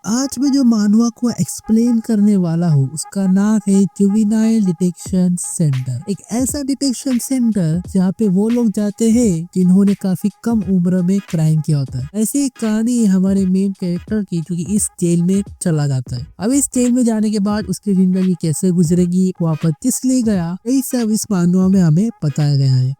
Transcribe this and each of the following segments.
आज मैं जो मानवा को एक्सप्लेन करने वाला हूँ उसका नाम है जुवेनाइल डिटेक्शन सेंटर। एक ऐसा डिटेक्शन सेंटर जहाँ पे वो लोग जाते हैं जिन्होंने काफी कम उम्र में क्राइम किया होता है। ऐसी एक कहानी है हमारे मेन कैरेक्टर की, जो कि इस जेल में चला जाता है। अब इस जेल में जाने के बाद उसकी जिंदगी कैसे गुजरेगी, वहाँ पर किस लिए गया, यही सब इस मानवा में हमें बताया गया है।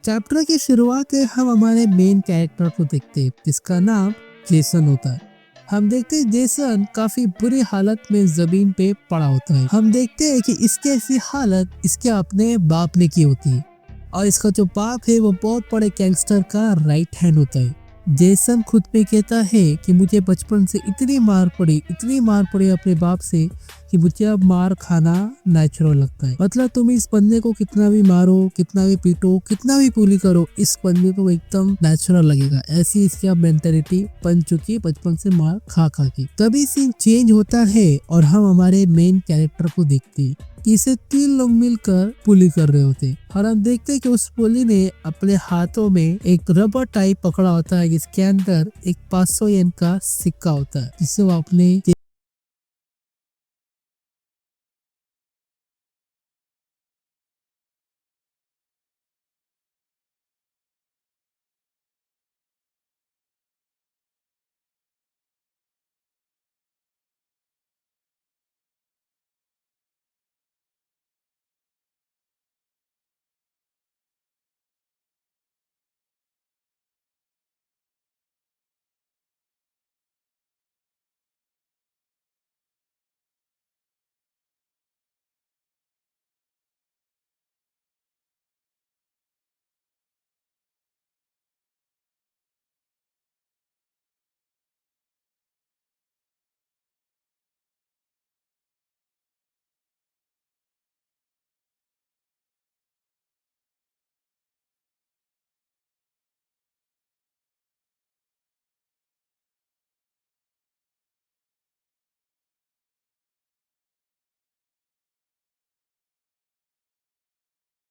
चैप्टर की शुरुआत में हम हमारे मेन कैरेक्टर को देखते हैं जिसका नाम जेसन होता है। हम देखते हैं जेसन काफी बुरी हालत में जमीन पे पड़ा होता है। हम देखते हैं कि इसकी ऐसी हालत इसके अपने बाप ने की होती है और इसका जो बाप है वो बहुत बड़े गैंगस्टर का राइट हैंड होता है। जेसन खुद पे कहता है कि मुझे बचपन से इतनी मार पड़ी अपने बाप से कि मुझे अब मार खाना नेचुरल लगता है। मतलब तुम इस बंदे को कितना भी मारो, कितना भी पीटो, कितना भी पुली करो, इस बंदे को एकदम नेचुरल लगेगा। ऐसी इसकी अब मेंटेलिटी बन चुकी है बचपन से मार खा खा के। तभी सीन चेंज होता है और हम हमारे मेन कैरेक्टर को देखते हैं कि इसे 3 लोग मिलकर पुली कर रहे होते और हम देखते हैं कि उस पुली ने अपने हाथों में एक रबर टाइप पकड़ा होता है जिसके अंदर एक 500 येन का सिक्का होता है जिसे वो अपने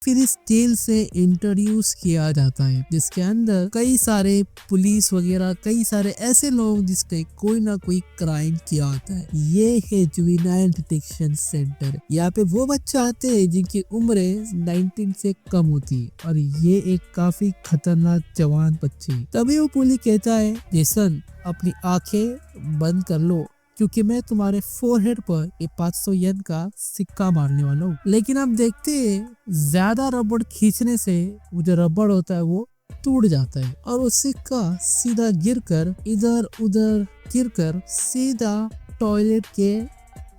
फिर इस जेल से इंट्रोड्यूस किया जाता है जिसके अंदर कई सारे पुलिस वगैरह, कई सारे ऐसे लोग जिसने कोई ना कोई क्राइम किया होता है। ये है जुवेनाइल डिटेक्शन सेंटर। यहाँ पे वो बच्चे आते हैं जिनकी उम्र 19 से कम होती है और ये एक काफी खतरनाक जवान बच्चे। तभी वो पुलिस कहता है, जेसन अपनी आंखें बंद कर लो क्योंकि मैं तुम्हारे फोरहेड पर ये 500 येन का सिक्का मारने वाला हूँ। लेकिन आप देखते हैं ज्यादा रबड़ खींचने से वो जो रबड़ होता है वो टूट जाता है और वो सिक्का सीधा गिरकर इधर उधर गिरकर सीधा टॉयलेट के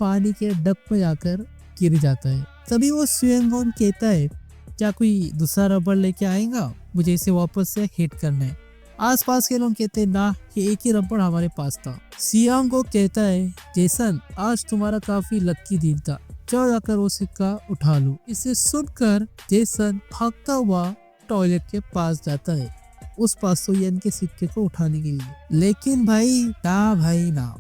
पानी के डक में जाकर गिर जाता है। तभी वो सुयंगोन कहता है, क्या कोई दूसरा रबड़ लेके आएगा, मुझे इसे वापस से हिट करना है। आसपास के लोग कहते हैं ना, ये एक ही रबड़ हमारे पास था। सियांग को कहता है, जेसन आज तुम्हारा काफी लक्की दिन था, चलो जाकर वो सिक्का उठा लो। इसे सुनकर जेसन भागता हुआ टॉयलेट के पास जाता है उस 500 येन के सिक्के को उठाने के लिए। लेकिन भाई ना,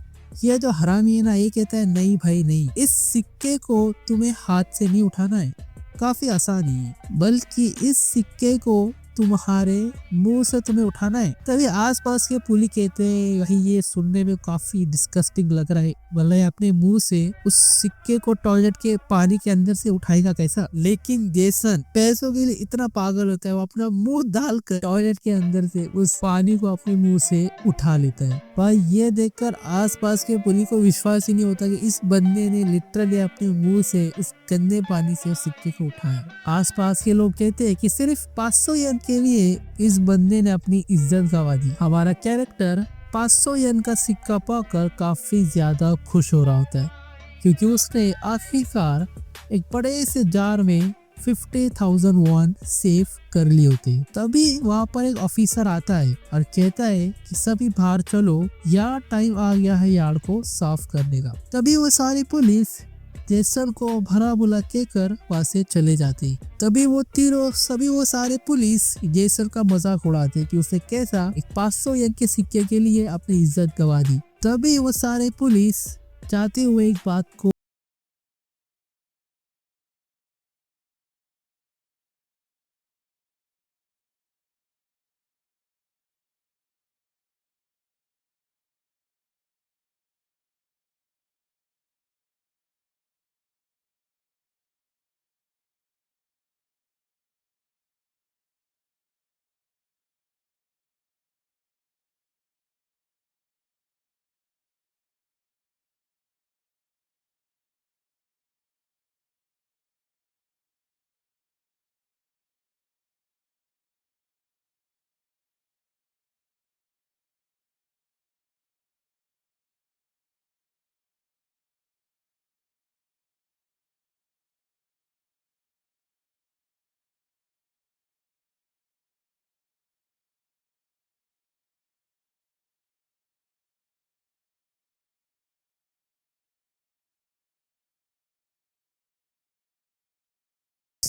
ये जो हरामी है ना, ये कहता है नहीं भाई नहीं, इस सिक्के को तुम्हें हाथ से नहीं उठाना है, काफी आसान है, बल्कि इस सिक्के को तुम्हारे मुंह से तुम्हें उठाना है। तभी आसपास के पुलिस कहते हैं, भाई ये सुनने में काफी डिस्गस्टिंग लग रहा है, भले अपने मुंह से उस सिक्के को टॉयलेट के पानी के अंदर से उठाएगा कैसा। लेकिन जेसन पैसों के लिए इतना पागल होता है, वो अपना मुंह डालकर टॉयलेट के अंदर से उस पानी को अपने मुंह से उठा लेता है। भाई ये देखकर आसपास के पुलिस को विश्वास ही नहीं होता कि इस बंदे ने लिटरली अपने मुंह से उस गंदे पानी से उस सिक्के को उठाया। आसपास के लोग कहते हैं कि सिर्फ 500 येन के लिए इस बंदे ने अपनी इज्जत गंवा दी। हमारा कैरेक्टर 500 येन का सिक्का पाकर काफी ज्यादा खुश हो रहा होता है क्योंकि उसने आखिरकार एक बड़े से जार में 50,000 वॉन सेव कर ली होती। तभी वहाँ पर एक ऑफिसर आता है और कहता है कि सभी बाहर चलो, यार टाइम आ गया है यार्ड को साफ करने का। तभी वो सारी पुलिस जेसन को भरा बुला के कर वहाँ से चले जाते। तभी वो सारे पुलिस जेसन का मजाक उड़ाते कि उसने कैसा एक 500 येन के सिक्के के लिए अपनी इज्जत गंवा दी। तभी वो सारे पुलिस चाहते हुए एक बात को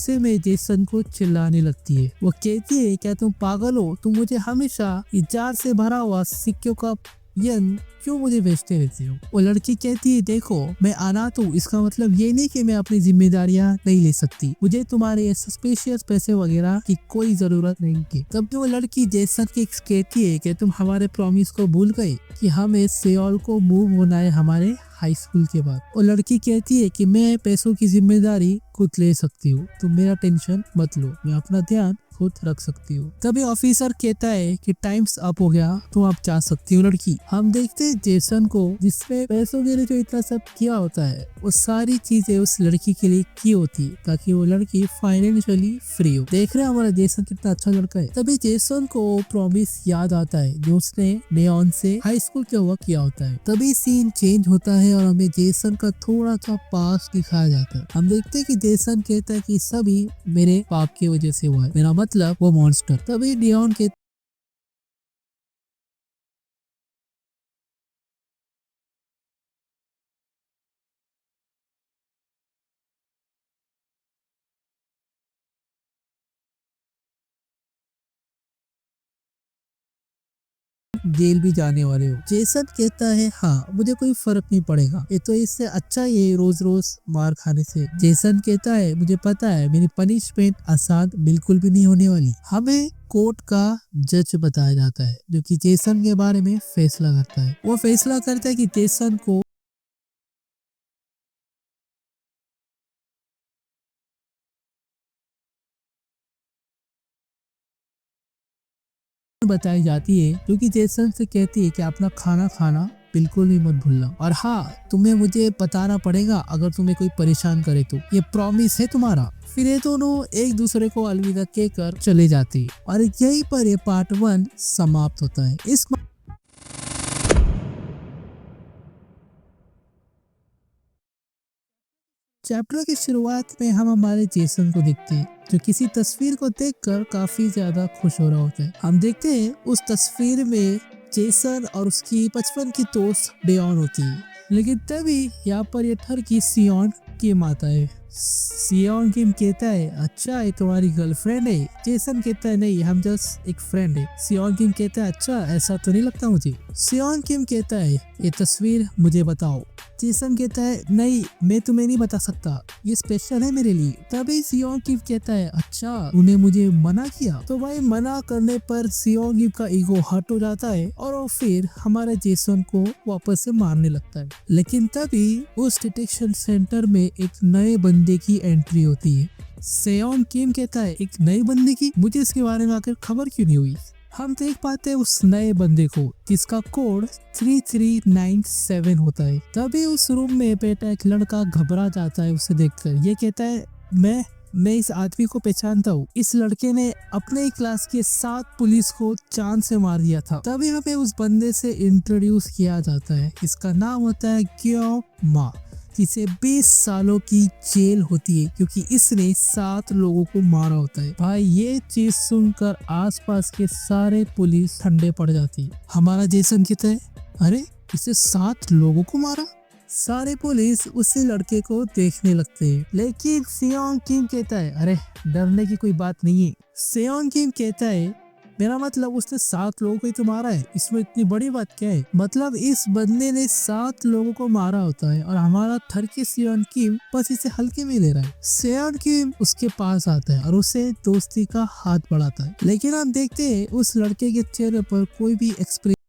गुस्से में जेसन को चिल्लाने लगती है। वो कहती है, क्या तुम पागल हो? तुम मुझे हमेशा इस जार से भरा हुआ सिक्कों का यन क्यों मुझे बेचते रहते हो? वो लड़की कहती है, देखो मैं अनाथ हूँ, इसका मतलब ये नहीं कि मैं अपनी जिम्मेदारियाँ नहीं ले सकती। मुझे तुम्हारे सस्पिशियस पैसे वगैरह की कोई जरूरत नहीं है। तब वो लड़की जेसन की कहती है कि तुम हमारे प्रॉमिस को भूल गए कि हमें सियोल को मूव होना है हमारे हाई स्कूल के बाद। वो लड़की कहती है कि मैं पैसों की जिम्मेदारी खुद ले सकती हूँ, तुम मेरा टेंशन मत लो, मैं अपना ध्यान खुद रख सकती हूँ। तभी ऑफिसर कहता है कि टाइम्स अप हो गया, तुम आप जा सकती हो लड़की। हम देखते हैं जेसन को, जिसमें पैसों के लिए जो इतना सब किया होता है वो सारी चीजें उस लड़की के लिए की होती है ताकि वो लड़की फाइनेंशियली फ्री हो। देख रहे हैं हमारा जेसन कितना अच्छा लड़का है। तभी जेसन को प्रॉमिस याद आता है जो उसने नेऑन से हाई स्कूल के वक्त किया होता है। तभी सीन चेंज होता है और हमें जेसन का थोड़ा सा पास दिखाया जाता है। हम देखते हैं कि जेसन कहता है कि सभी मेरे पाप की वजह से हुआ है, मेरा मतलब वो मॉन्स्टर। तभी नियॉन के जेल भी जाने वाले हो। जेसन कहता है, हाँ मुझे कोई फर्क नहीं पड़ेगा, ये तो इससे अच्छा ये रोज रोज मार खाने से। जेसन कहता है, मुझे पता है मेरी पनिशमेंट आसान बिल्कुल भी नहीं होने वाली। हमें कोर्ट का जज बताया जाता है जो कि जेसन के बारे में फैसला करता है। वो फैसला करता है कि जेसन को बताई जाती है जो कि जेसन से कहती है कि अपना खाना खाना बिल्कुल भी मत भूलना, और हाँ तुम्हें मुझे बताना पड़ेगा अगर तुम्हें कोई परेशान करे तो, ये प्रॉमिस है तुम्हारा। फिर ये दोनों एक दूसरे को अलविदा कहकर चले जाते हैं और यहीं पर ये पार्ट 1 समाप्त होता है। इस चैप्टर की शुरुआत में हम हमारे जेसन को देखते हैं जो किसी तस्वीर को देखकर काफी ज्यादा खुश हो रहा होता है। हम देखते हैं उस तस्वीर में जेसन और उसकी बचपन की दोस्त डेओन होती है, लेकिन तभी यहाँ पर ये ठर की सियोन किम आता है। सियोन किम कहता है, अच्छा ये तुम्हारी गर्लफ्रेंड है? जेसन कहता है, नहीं हम जस्ट एक फ्रेंड है। सियोन किम कहता है, अच्छा ऐसा तो नहीं लगता मुझे। सियोन किम कहता है, ये तस्वीर मुझे बताओ। जेसन कहता है, नहीं मैं तुम्हें नहीं बता सकता, ये स्पेशल है मेरे लिए। तभी सियोन किम कहता है, अच्छा तूने मुझे मना किया? तो भाई मना करने पर सियोन किम का ईगो हर्ट हो जाता है और वो फिर हमारे जेसन को वापस से मारने लगता है। लेकिन तभी उस डिटेक्शन सेंटर में एक नए बंदे की एंट्री होती है। सियोन किम कहता है, एक नए बंदे की? मुझे इसके बारे में आकर खबर क्यों नहीं हुई? हम देख पाते हैं उस नए बंदे को जिसका कोड 3397 होता है। तभी उस रूम में बैठा एक लड़का घबरा जाता है उसे देखकर। ये कहता है, मैं इस आदमी को पहचानता हूँ, इस लड़के ने अपने ही क्लास के 7 पुलिस को चांद से मार दिया था। तभी हमें उस बंदे से इंट्रोड्यूस किया जाता है, इसका नाम होता है क्यों मा, जिसे 20 सालों की जेल होती है क्योंकि इसने 7 लोगों को मारा होता है। भाई ये चीज सुनकर आसपास के सारे पुलिस ठंडे पड़ जाती है। हमारा जेसन कहता है, अरे इसे 7 लोगों को मारा? सारे पुलिस उसी लड़के को देखने लगते हैं, लेकिन सियोंग किम कहता है, अरे डरने की कोई बात नहीं है। सियोंग किम कहता है, मेरा मतलब उसने 7 लोगों को ही तो मारा है, इसमें इतनी बड़ी बात क्या है? मतलब इस बंदे ने 7 लोगों को मारा होता है और हमारा थरकी सियोन किम बस इसे हल्के में ले रहा है। सियोन किम उसके पास आता है और उसे दोस्ती का हाथ बढ़ाता है, लेकिन हम देखते हैं उस लड़के के चेहरे पर कोई भी एक्सप्रेशन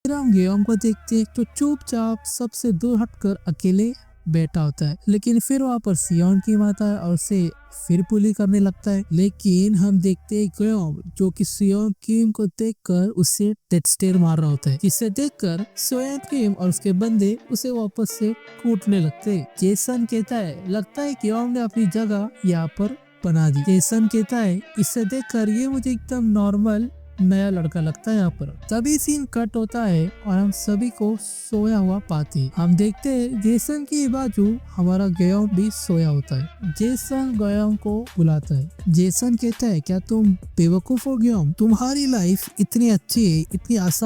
फिर हम गेम को देखते तो चुपचाप सबसे दूर हटकर अकेले बैठा होता है, लेकिन फिर वहाँ पर सियोन किम आता है और उसे फिर पुली करने लगता है। लेकिन हम देखते हैं ग्योम जो कि सियोन किम को देखकर उसे डेथ स्टेयर मार रहा होता है, जिसे देखकर सियोन किम और उसके बंदे उसे वापस से कूटने लगते हैं। जेसन कहता है लगता है ग्योम ने अपनी जगह यहाँ पर बना दी। जेसन कहता है इसे देखकर ये मुझे एकदम नॉर्मल नया लड़का लगता है यहाँ पर। तभी सीन कट होता है और हम सभी को सोया हुआ पाते हैं। हम देखते हैं जेसन की बाजू हमारा गयोम भी सोया होता है। जेसन गयोम को बुलाता है। जेसन कहता है क्या तुम बेवकूफ हो गयोम, तुम्हारी लाइफ इतनी अच्छी है, इतनी आसान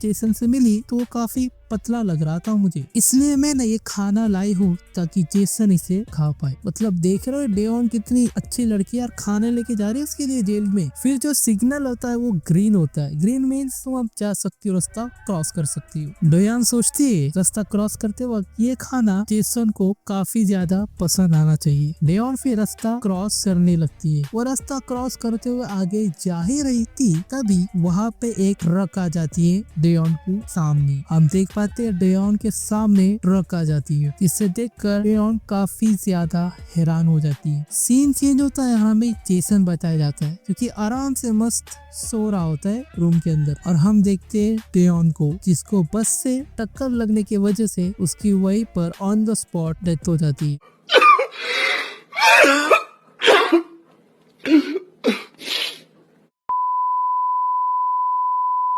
जेसन से मिली तो वो काफी पतला लग रहा था मुझे, इसलिए मैंने ये खाना लाई हूँ ताकि जेसन इसे खा पाए। मतलब देख रहे हो डेओन कितनी अच्छी लड़की यार, खाने लेके जा रही है उसके लिए जेल में। फिर जो सिग्नल होता है वो ग्रीन होता है। ग्रीन मीन्स तुम अब जा सकती हो, रास्ता क्रॉस कर सकती हो। डेओन सोचती है रास्ता क्रॉस करते वक्त ये खाना जेसन को काफी ज्यादा पसंद आना चाहिए। डेओन फिर रास्ता क्रॉस करने लगती है। वो रास्ता क्रॉस करते हुए आगे जा ही रही थी, तभी वहाँ पे एक ट्रक आ जाती है डेओन के सामने। हम देख पाते हैं डेओन के सामने ट्रक आ जाती है, जिसे देखकर डेओन काफी ज्यादा हैरान हो जाती है। सीन चेंज होता है, हमें जेसन बताया जाता है क्योंकि आराम से मस्त सो रहा होता है रूम के अंदर, और हम देखते हैं डेओन को जिसको बस से टक्कर लगने की वजह से उसकी वहीं पर ऑन द स्पॉट डेथ हो जाती है।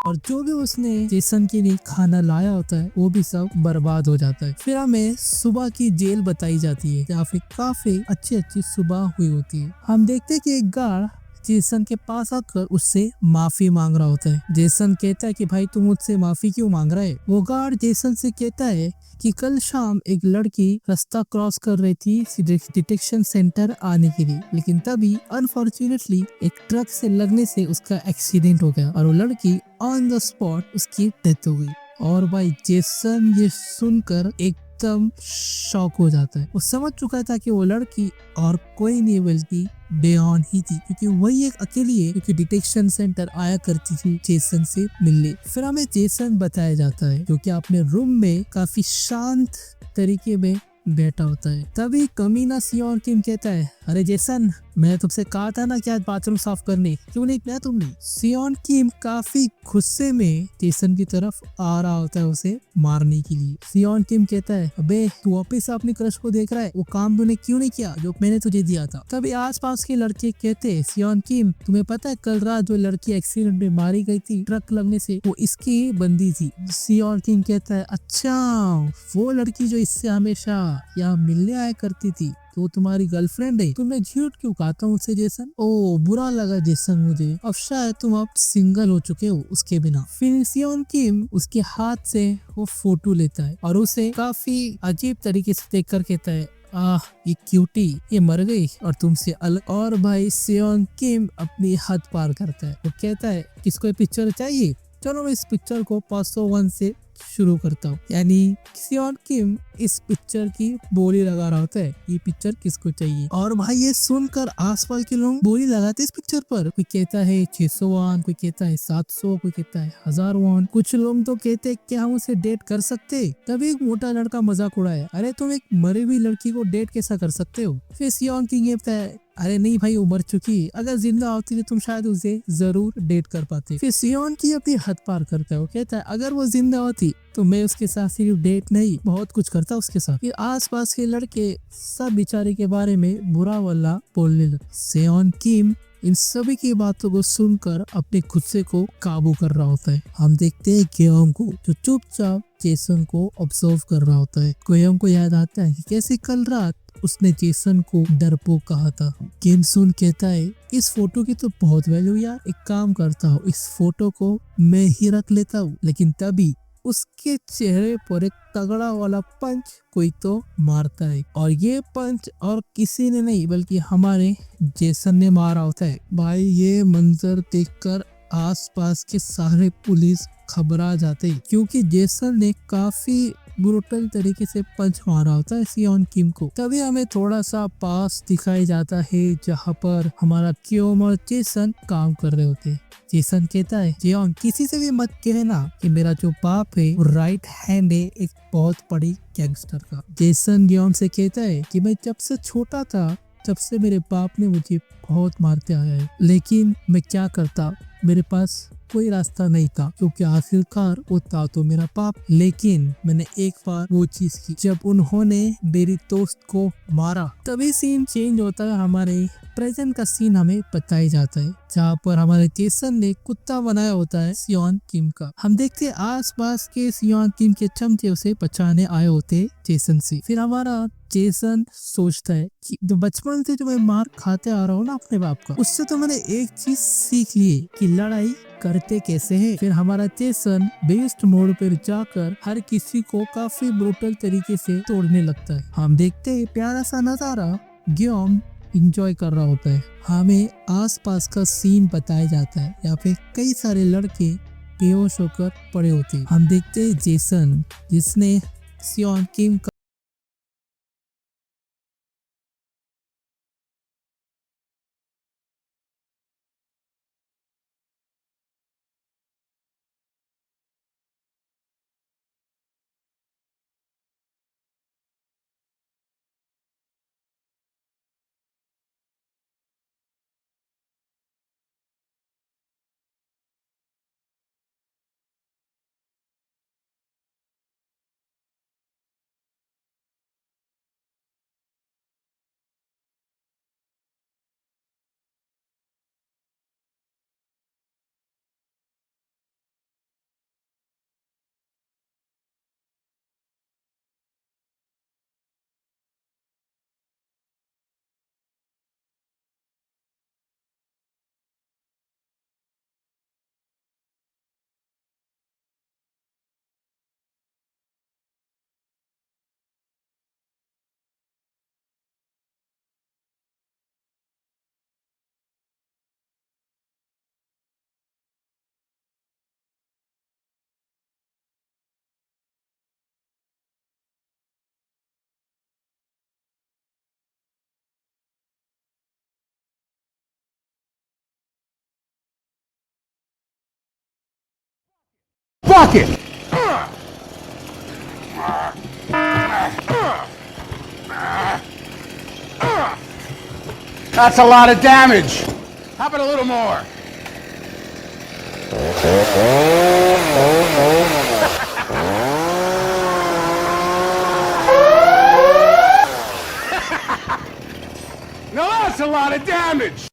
और जो भी उसने जेसन के लिए खाना लाया होता है वो भी सब बर्बाद हो जाता है। फिर हमें सुबह की जेल बताई जाती है जहाँ पे काफी अच्छी सुबह हुई होती है। हम देखते हैं कि एक गार्ड जेसन के पास आकर उससे माफी मांग रहा होता है। जेसन कहता है कि भाई तू मुझसे माफी क्यों मांग रहा है। वो गार्ड जेसन से कहता है कि कल शाम एक लड़की रास्ता क्रॉस कर रही थी डिटेक्शन सेंटर आने के लिए, लेकिन तभी अनफॉर्चुनेटली एक ट्रक से लगने से उसका एक्सीडेंट हो गया और वो लड़की ऑन द स्पॉट उसकी डेथ हो गई। और भाई जेसन ये सुनकर एकदम शॉक हो जाता है। वो समझ चुका था कि वो लड़की और कोई नहीं बल्कि डेओन ही थी, क्योंकि वही एक अकेली है क्योंकि डिटेक्शन सेंटर आया करती थी जेसन से मिलने। फिर हमें जेसन बताया जाता है जो कि अपने रूम में काफी शांत तरीके में बैठा होता है। तभी कमीना सियोन किम कहता है अरे जेसन, मैं तुमसे कहा था ना कि आज बाथरूम साफ करने, क्यों नहीं किया तुमने। सियोन किम काफी गुस्से में जेसन की तरफ आ रहा होता है उसे मारने के लिए। सियोन किम कहता है अबे तू वापिस अपने क्रश को देख रहा है, वो काम तूने क्यों नहीं किया जो मैंने तुझे दिया था। तभी आसपास के लड़के कहते हैं सियोन किम तुम्हें पता है कल रात जो लड़की एक्सीडेंट में मारी गई थी ट्रक लगने से, वो इसकी बंदी थी। सियोन किम कहता है अच्छा वो लड़की जो इससे हमेशा यहाँ मिलने आया करती थी तो तुम्हारी गर्लफ्रेंड है। तुमने झूठ क्यों कहा था मुझसे जेसन। ओ बुरा लगा जेसन मुझे, अब शायद तुम अब सिंगल हो चुके हो उसके बिना। फिर सियोन किम उसके हाथ से वो फोटो लेता है और उसे काफी अजीब तरीके से देखकर कहता है ये क्यूटी ये मर गई और तुमसे अलग। और भाई सियोन किम अपनी हद पार करता है। वो कहता है किसको ये पिक्चर चाहिए, चलो मैं इस पिक्चर को 501 से शुरू करता हूँ। यानी सियोन किम इस पिक्चर की बोली लगा रहा होता है, ये पिक्चर किसको चाहिए। और भाई ये सुनकर आसपास के लोग बोली लगाते इस पिक्चर पर। कोई कहता है 600 वॉन, कोई कहता है 700, कोई कहता है 1000 वॉन। कुछ लोग तो कहते हैं क्या हम उसे डेट कर सकते। तभी एक मोटा लड़का मजाक उड़ाया, अरे तुम एक मरी हुई लड़की को डेट कैसा कर सकते हो। फिर सियोन किंग कहता है अरे नहीं भाई वो मर चुकी, अगर जिंदा होती तो तुम शायद उसे जरूर डेट कर पाते। फिर सियोन की अपनी हद पार करता है। वो कहता है अगर वो जिंदा होती तो मैं उसके साथ सिर्फ डेट नहीं बहुत कुछ करता उसके साथ। फिर आसपास के लड़के सब बेचारे के बारे में बुरा वल्ला बोलने लगे। सियोन किम इन सभी की बातों को सुनकर अपने गुस्से को काबू कर रहा होता है। हम देखते हैं ग्योम को जो चुपचाप जेसन को ऑब्जर्व कर रहा होता है। ग्योम को याद आता है कि कैसे कल रात उसने जेसन को डरपोक कहा था। किम सुन कहता है इस फोटो की तो बहुत वैल्यू यार, एक काम करता हूँ इस फोटो को मैं ही रख लेता हूँ। लेकिन तभी उसके चेहरे पर एक तगड़ा वाला पंच कोई तो मारता है और ये पंच और किसी ने नहीं बल्कि हमारे जेसन ने मारा होता है। भाई ये मंजर देखकर आसपास के सारे पुलिस घबरा जाते क्योंकि जेसन ने काफी ब्रूटल तरीके से पंच मारा होता है सियोन किम को। तभी हमें थोड़ा सा पास दिखाई जाता है जहाँ पर हमारा क्योम और जेसन काम कर रहे होते। जेसन कहता है जियोन किसी से भी मत कहना कि मेरा जो बाप है वो राइट हैंड है एक बहुत बड़ी गैंगस्टर का। जेसन जियोन से कहता है कि मैं जब से छोटा था तब से मेरे बाप ने मुझे बहुत मारते आया है, लेकिन मैं क्या करता, मेरे पास कोई रास्ता नहीं था क्योंकि आखिरकार वो था तो मेरा बाप। लेकिन मैंने एक बार वो चीज की जब उन्होंने मेरी दोस्त को मारा। तभी सीन चेंज होता है, हमारे प्रेजेंट का सीन हमें बताया जाता है जहाँ पर हमारे जेसन ने कुत्ता बनाया होता है सियोन किम का। हम देखते हैं आसपास के सियोन किम के चमचे उसे बचाने आए होते जेसन से। फिर हमारा जेसन सोचता है कि जो बचपन से जो मैं मार खाते आ रहा हूँ ना अपने बाप का, उससे तो मैंने एक चीज सीख ली है कि लड़ाई करते कैसे है। फिर हमारा जेसन बेस्ट मोड पर जाकर हर किसी को काफी ब्रूटल तरीके से तोड़ने लगता है। हम देखते हैं प्यारा सा नजारा ग्योम इंजॉय कर रहा होता है। हमें आसपास का सीन बताया जाता है, यहाँ पे कई सारे लड़के बेहोश होकर पड़े होते हैं। हम देखते हैं जेसन जिसने सियोन किम का Fuck it! That's a lot of damage. How about a little more? Now that's a lot of damage.